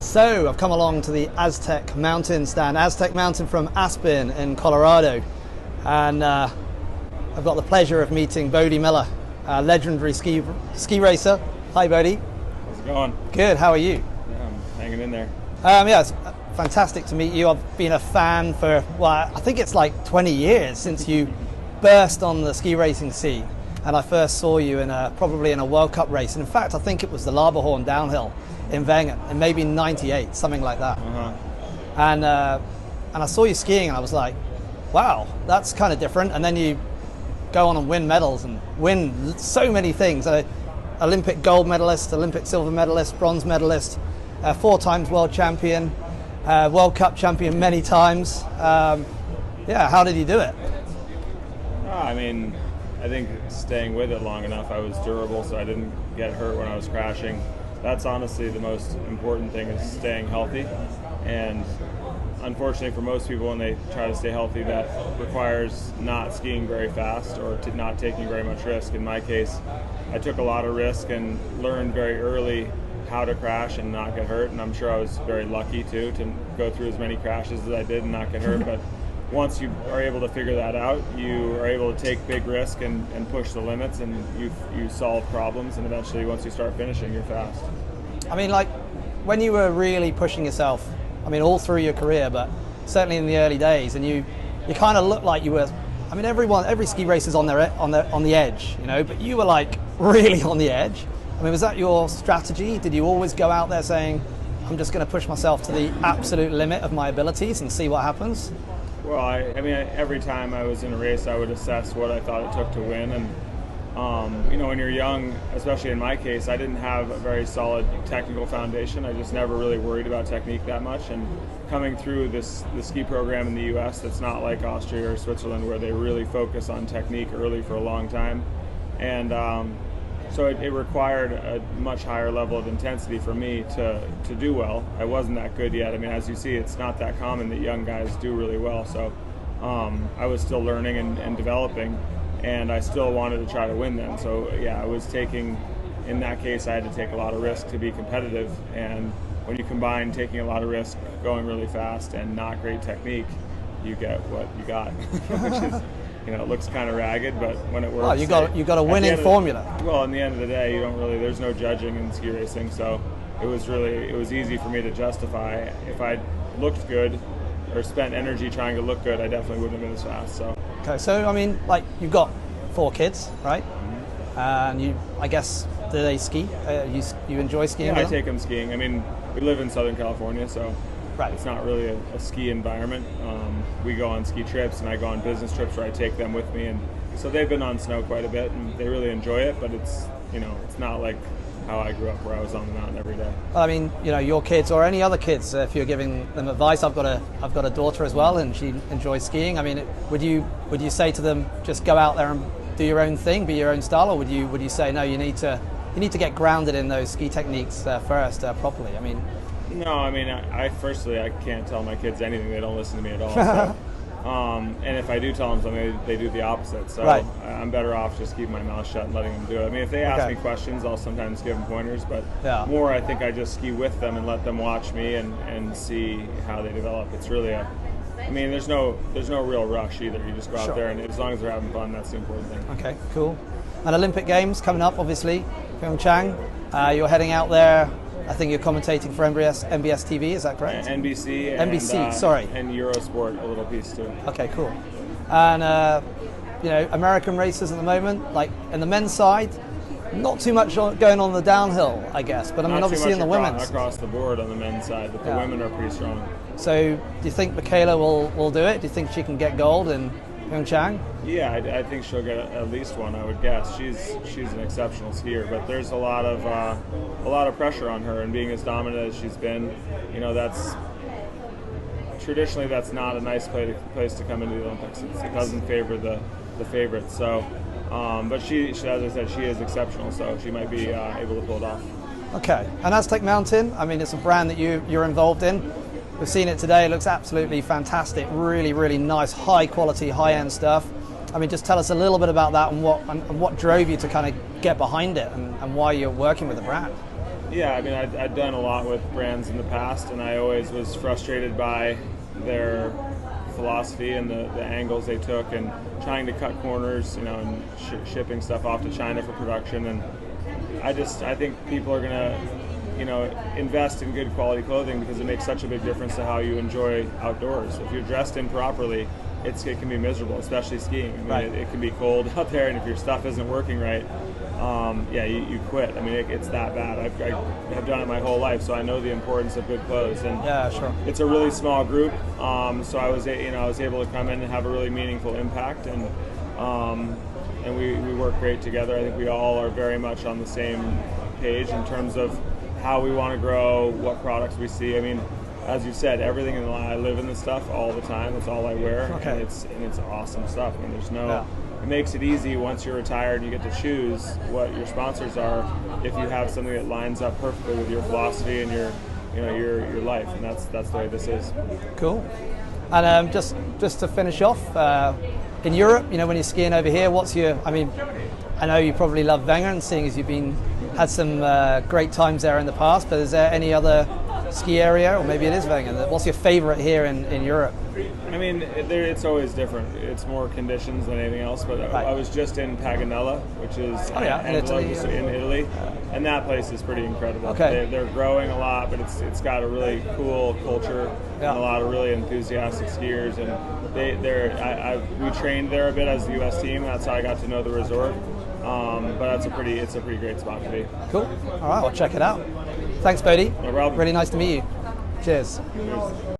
So I've come along to the Aztec Mountain stand, Aztec Mountain from Aspen in Colorado, and I've got the pleasure of meeting Bode Miller, a legendary ski racer. Hi Bode. How's it going? Good, how are you? Yeah, I'm hanging in there. Yeah, it's fantastic to meet you. I've been a fan for, well, I think it's like 20 years since you burst on the ski racing scene, and I first saw you in probably in a World Cup race, and in fact I think it was the Laberhorn downhill in Wengen, and maybe in '98, something like that. And I saw you skiing, and I was like, wow, that's kind of different. And then you go on and win medals and win so many things. Olympic gold medalist, Olympic silver medalist, bronze medalist, 4 times world champion, World Cup champion many times. Yeah, how did you do it? I mean, I think staying with it long enough, I was durable, so I didn't get hurt when I was crashing. That's honestly the most important thing, is staying healthy. And unfortunately for most people, when they try to stay healthy, that requires not skiing very fast or not taking very much risk. In my case, I took a lot of risk and learned very early how to crash and not get hurt. And I'm sure I was very lucky too to go through as many crashes as I did and not get hurt. But once you are able to figure that out, you are able to take big risk and push the limits, and you solve problems, and eventually once you start finishing, you're fast. I mean, like, when you were really pushing yourself, I mean, all through your career, but certainly in the early days, and you kind of looked like you were, I mean, every ski racer's on the edge, you know, but you were like really on the edge. I mean, was that your strategy? Did you always go out there saying, I'm just going to push myself to the absolute limit of my abilities and see what happens? Well, I mean, every time I was in a race, I would assess what I thought it took to win. And, you know, when you're young, especially in my case, I didn't have a very solid technical foundation. I just never really worried about technique that much. And coming through the ski program in the U.S., that's not like Austria or Switzerland, where they really focus on technique early for a long time. And so it required a much higher level of intensity for me to do well. I wasn't that good yet. I mean, as you see, it's not that common that young guys do really well. So I was still learning and developing, and I still wanted to try to win then. So yeah, I was taking, in that case, I had to take a lot of risk to be competitive. And when you combine taking a lot of risk, going really fast, and not great technique, you get what you got, which is, you know, it looks kind of ragged, but when it works, well, you got a winning formula. Well, in the end of the day, there's no judging in ski racing, so it was easy for me to justify. If I looked good or spent energy trying to look good, I definitely wouldn't have been as fast. So. Okay, so I mean, like, you've got 4 kids, right? Mm-hmm. And I guess, do they ski? You enjoy skiing? Yeah, I take them skiing. I mean, we live in Southern California, so. Right. It's not really a ski environment. We go on ski trips, and I go on business trips where I take them with me, and so they've been on snow quite a bit, and they really enjoy it. But it's not like how I grew up, where I was on the mountain every day. Well, I mean, you know, your kids or any other kids, if you're giving them advice, I've got a daughter as well, and she enjoys skiing. I mean, would you say to them, just go out there and do your own thing, be your own style, or would you say, no, you need to get grounded in those ski techniques first properly? I mean. No, I mean, I can't tell my kids anything. They don't listen to me at all. So, and if I do tell them something, they do the opposite. So right. I'm better off just keeping my mouth shut and letting them do it. I mean, if they ask me questions, I'll sometimes give them pointers, but more I think I just ski with them and let them watch me and see how they develop. It's really there's no real rush either. You just go out there, and as long as they're having fun, that's the important thing. Okay, cool. And Olympic Games coming up, obviously, Pyeongchang. You're heading out there. I think you're commentating for MBS TV, is that correct? NBC. NBC, sorry. And Eurosport, a little piece too. Okay, cool. And, you know, American races at the moment, like in the men's side, not too much going on the downhill, I guess. But I mean, obviously in the women's. Across the board on the men's side, but the women are pretty strong. So do you think Michaela will do it? Do you think she can get gold in Pyeongchang? Yeah, I think she'll get at least one, I would guess. She's an exceptional skier, but there's a lot of pressure on her, and being as dominant as she's been, you know, traditionally that's not a nice place to come into the Olympics. It doesn't favor the favorites. So, but she, as I said, she is exceptional, so she might be able to pull it off. Okay, and Aztec Mountain, I mean, it's a brand that you're involved in. We've seen it today. It looks absolutely fantastic. Really, really nice, high quality, high end stuff. I mean, just tell us a little bit about that and what drove you to kind of get behind it and why you're working with the brand. Yeah, I mean, I'd done a lot with brands in the past, and I always was frustrated by their philosophy and the angles they took, and trying to cut corners, and shipping stuff off to China for production. And I think people are gonna, invest in good quality clothing because it makes such a big difference to how you enjoy outdoors. If you're dressed in properly, it can be miserable, especially skiing. I mean, right. it can be cold out there, and if your stuff isn't working right, you quit. I mean, it's that bad. I have done it my whole life, so I know the importance of good clothes. And yeah, sure. It's a really small group, so I was able to come in and have a really meaningful impact, and we work great together. I think we all are very much on the same page in terms of how we want to grow, what products we see. I mean, as you said, everything in the line, I live in this stuff all the time. That's all I wear, okay. and it's awesome stuff. I mean, there's no. Yeah. It makes it easy once you're retired. You get to choose what your sponsors are if you have something that lines up perfectly with your philosophy and your life, and that's the way this is. Cool. And just to finish off, in Europe, when you're skiing over here, I know you probably love Wenger, and seeing as you've had some great times there in the past, but is there any other ski area, or maybe it is Wenger? What's your favorite here in Europe? I mean, it's always different. It's more conditions than anything else. But right. I was just in Paganella, which is in Italy, and that place is pretty incredible. Okay. They're growing a lot, but it's got a really cool culture and a lot of really enthusiastic skiers. And we trained there a bit as the U.S. team. That's how I got to know the resort. But it's a pretty great spot to be. Cool. All right, I'll check it out. Thanks, Bode. No problem. Really nice to meet you. Cheers. Cheers.